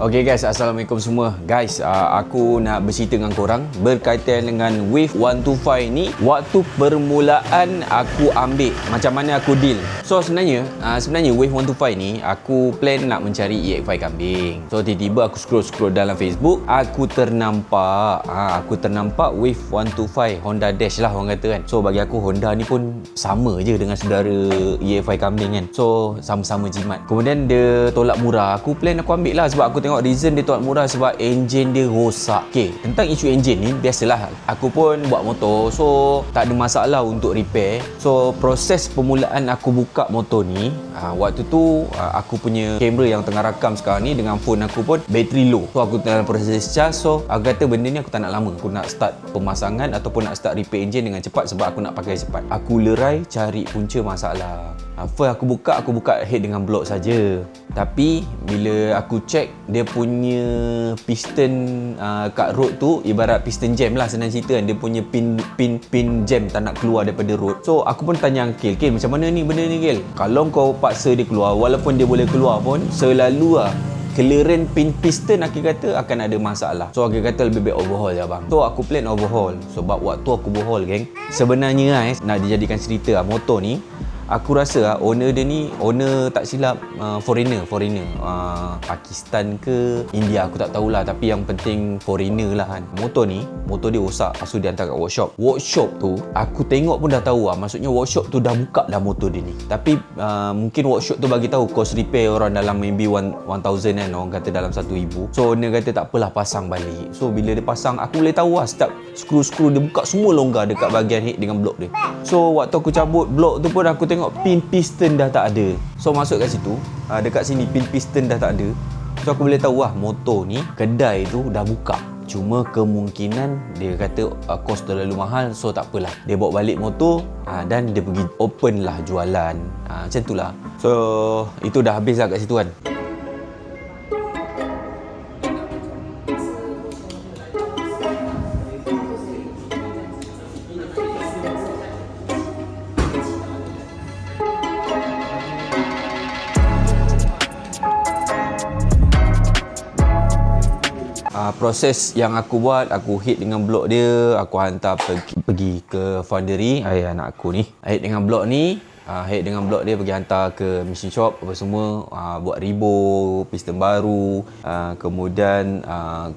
Okay guys, Assalamualaikum semua. Guys, aku nak bercerita dengan korang berkaitan dengan Wave 125 ni. Waktu permulaan aku ambil, macam mana aku deal. So sebenarnya Wave 125 ni aku plan nak mencari EX5 kambing. So tiba-tiba aku scroll dalam Facebook, aku ternampak Wave 125 Honda Dash lah orang kata kan. So bagi aku Honda ni pun sama je dengan saudara EX5 kambing kan. So sama-sama jimat. Kemudian dia tolak murah. Aku plan aku ambil lah sebab aku tengok reason dia tolak murah sebab enjin dia rosak. Okay, tentang isu enjin ni biasalah, aku pun buat motor, so tak ada masalah untuk repair. So proses permulaan aku buka motor ni, waktu tu aku punya kamera yang tengah rakam sekarang ni dengan phone aku pun bateri low. So aku dalam proses charge. So aku kata benda ni aku tak nak lama, aku nak start pemasangan ataupun nak start repair enjin dengan cepat sebab aku nak pakai cepat. Aku lerai cari punca masalah. First aku buka head dengan block saja. Tapi bila aku check dia punya piston kat road tu ibarat piston jam lah, senang cerita kan. Dia punya pin jam tak nak keluar daripada road. So aku pun tanya Kil macam mana ni benda ni Kil? Kalau kau paksa dia keluar, walaupun dia boleh keluar pun selalu clearance pin piston aku kata akan ada masalah. So aku kata lebih baik overhaul je abang. So aku plan overhaul. Sebab waktu aku overhaul geng, sebenarnya nak dijadikan cerita motor ni, aku rasa owner dia ni, owner tak silap foreigner Pakistan ke India aku tak tahulah, tapi yang penting foreigner lah kan. Motor dia rosak, lepas tu dia hantar kat workshop tu aku tengok pun dah tahu maksudnya workshop tu dah buka dah motor dia ni, tapi mungkin workshop tu bagi tahu cost repair orang dalam maybe 1000 kan, orang kata dalam 1000. So owner kata tak apalah, pasang balik. So bila dia pasang aku boleh tahu setiap skru dia buka semua longgar dekat bahagian head dengan blok dia. So waktu aku cabut blok tu pun aku tengok pin piston dah tak ada. So masuk kat situ, dekat sini pin piston dah tak ada. So aku boleh tahu motor ni kedai tu dah buka. Cuma kemungkinan dia kata kos terlalu mahal, so tak apalah. Dia bawa balik motor dan dia pergi open lah jualan. Macam tu lah. So itu dah habis lah kat situ kan. Proses yang aku buat, aku hit dengan blok dia, aku hantar pergi ke foundry ayah anak aku ni. Hit dengan blok ni, dia pergi hantar ke machine shop apa semua, buat ribo, piston baru, kemudian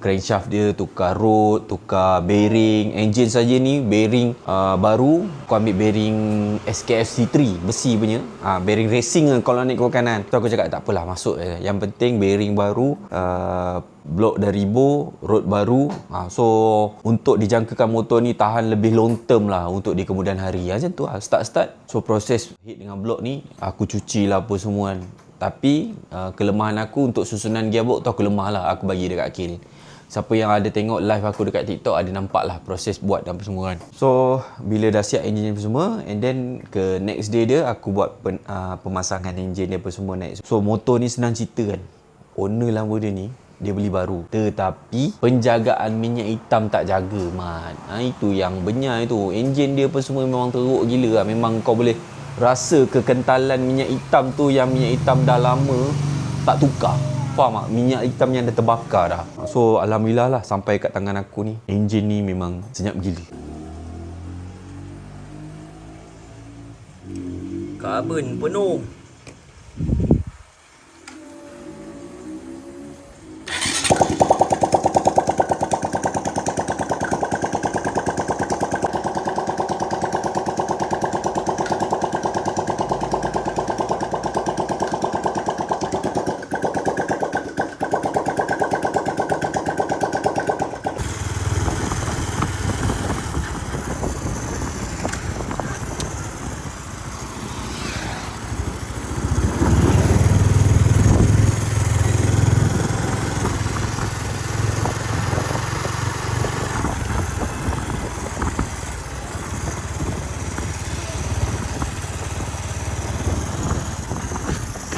crankshaft dia tukar rod, tukar bearing, engine saja ni bearing baru. Aku ambil bearing SKF C3 besi punya, bearing racing kalau naik ke kanan. So aku cakap tak apalah, masuk je. Yang penting bearing baru, blok dari ribo, rod baru. So untuk dijangkakan motor ni tahan lebih long term lah untuk di kemudian hari. Macam tu lah start. So proses hit dengan blok ni aku cuci lah apa semua kan. Tapi kelemahan aku untuk susunan gearbox tu aku lemah lah. Aku bagi dekat Akil. Siapa yang ada tengok live aku dekat TikTok ada nampak lah proses buat dan apa semua kan. So bila dah siap enjin apa semua, and then ke next day dia aku buat pemasangan enjin dia apa semua naik. So motor ni senang cerita kan, owner Lambo dia ni dia beli baru, tetapi penjagaan minyak hitam tak jaga mat. Itu yang benyar itu. Enjin dia apa semua memang teruk gila lah. Memang kau boleh rasa kekentalan minyak hitam tu, yang minyak hitam dah lama tak tukar. Faham tak? Minyak hitam yang dah terbakar dah. So alhamdulillah lah sampai kat tangan aku ni. Enjin ni memang senyap gila. Karbon penuh.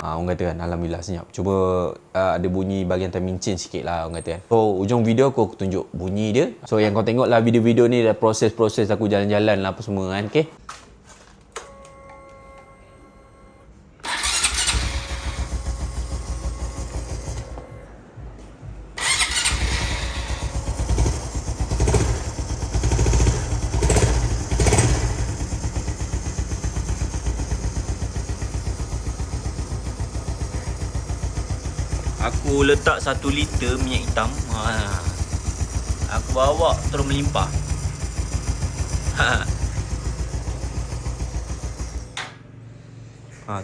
Orang kata kan, alhamdulillah senyap. Cuba ada bunyi bahagian timing chain sikit lah orang kata kan. So ujung video aku tunjuk bunyi dia. So yang kau tengok lah video-video ni dah proses-proses aku jalan-jalan lah apa semua kan. Okay. Aku letak 1 liter minyak hitam. Aku bawa terus melimpah.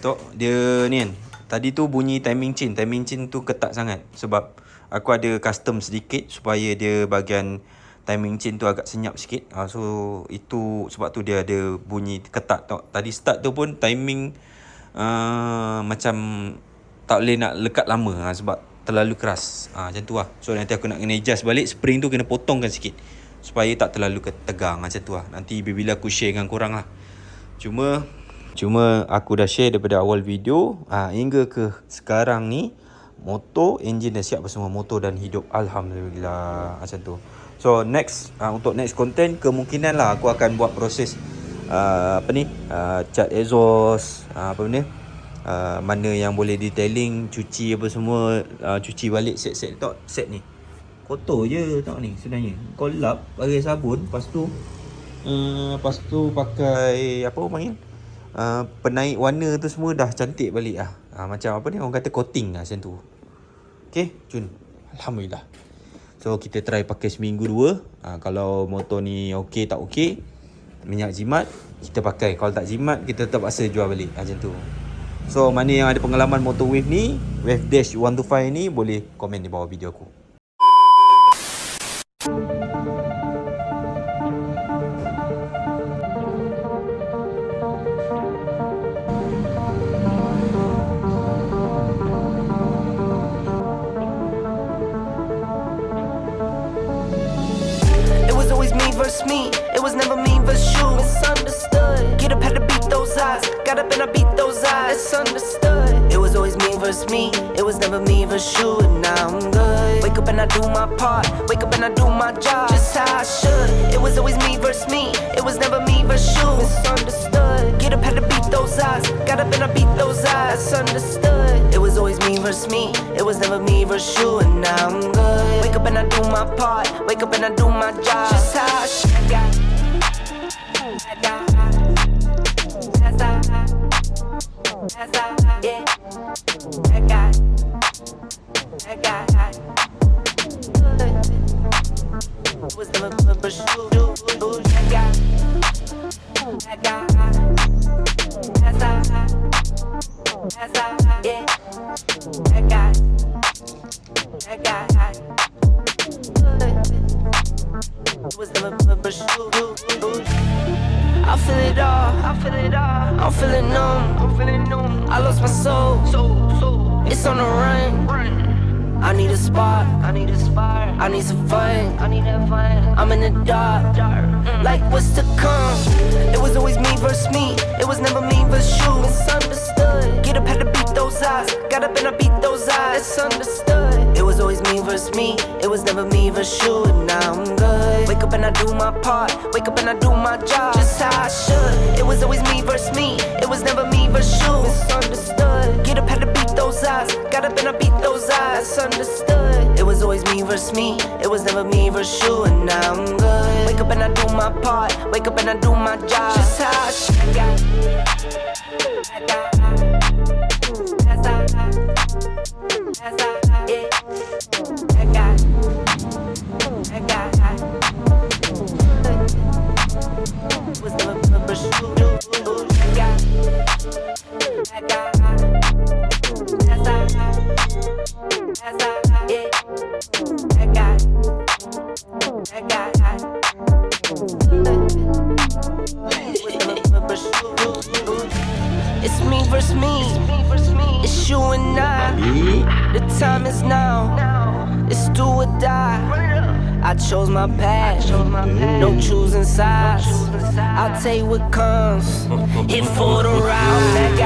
Tok dia ni kan. Tadi tu bunyi timing chain. Timing chain tu ketat sangat sebab aku ada custom sedikit supaya dia bahagian timing chain tu agak senyap sikit. So itu sebab tu dia ada bunyi ketat tok. Tadi start tu pun timing macam tak boleh nak lekat lama sebab terlalu keras. Macam tu lah. So nanti aku nak kena adjust balik. Spring tu kena potongkan sikit supaya tak terlalu tegang macam tu lah. Nanti bila aku share dengan korang lah. Cuma aku dah share daripada awal video hingga ke sekarang ni, motor, enjin dah siap semua, motor dan hidup. Alhamdulillah macam tu. So next untuk next content kemungkinan lah aku akan buat proses cat exhaust, mana yang boleh detailing, cuci apa semua, cuci balik set ni. Kotor je tak ni sebenarnya. Kau lap pakai sabun, lepas tu pakai apa orang panggil? Penaik warna tu semua dah cantik balik lah. Macam apa ni orang kata coating lah macam tu. Okay, cun. Alhamdulillah. So kita try pakai seminggu 2. Kalau motor ni okey tak okey, minyak jimat kita pakai. Kalau tak jimat kita tetap paksa jual balik macam tu. So mana yang ada pengalaman motor Wave ni, Wave Dash 125 ni, boleh komen di bawah video aku. Me, it was never me versus you. Misunderstood. Get up, had to beat those eyes. Got up and I beat those eyes. It's understood. It was always me versus me. It was never me versus you, and now I'm good. Wake up and I do my part. Wake up and I do my job just how I should. It was always me versus me. It was never me versus you. Misunderstood. Get up, had to beat those eyes. Got up and I beat those eyes. It's understood. It was always me versus me. It was never me versus you, and now I'm good. Wake up and I do my part. Wake up and I do my job just how I should. I feel it all, I'm feeling numb, I lost my soul, it's on the run. I need a spark, I need some fun, I'm in the dark, like what's to come. It was always me versus me, it was never me versus you. Misunderstood, get up, had to beat those eyes. Got up and I beat those eyes, it's understood. It was always me versus me, it was never me versus you, and now I'm good. Wake up and I do my part, wake up and I do my job just how I should. It was always me versus me, it was never me versus you. Misunderstood, get up, had to beat those eyes. Got up and I beat those eyes, understood. It was always me versus me, it was never me versus you, and now I'm good. Wake up and I do my part, wake up and I do my job just how I should. It's me versus me, it's you and I. The time is now, it's do or die. I chose my path, no choosing sides. I'll take what comes, hit for the ride.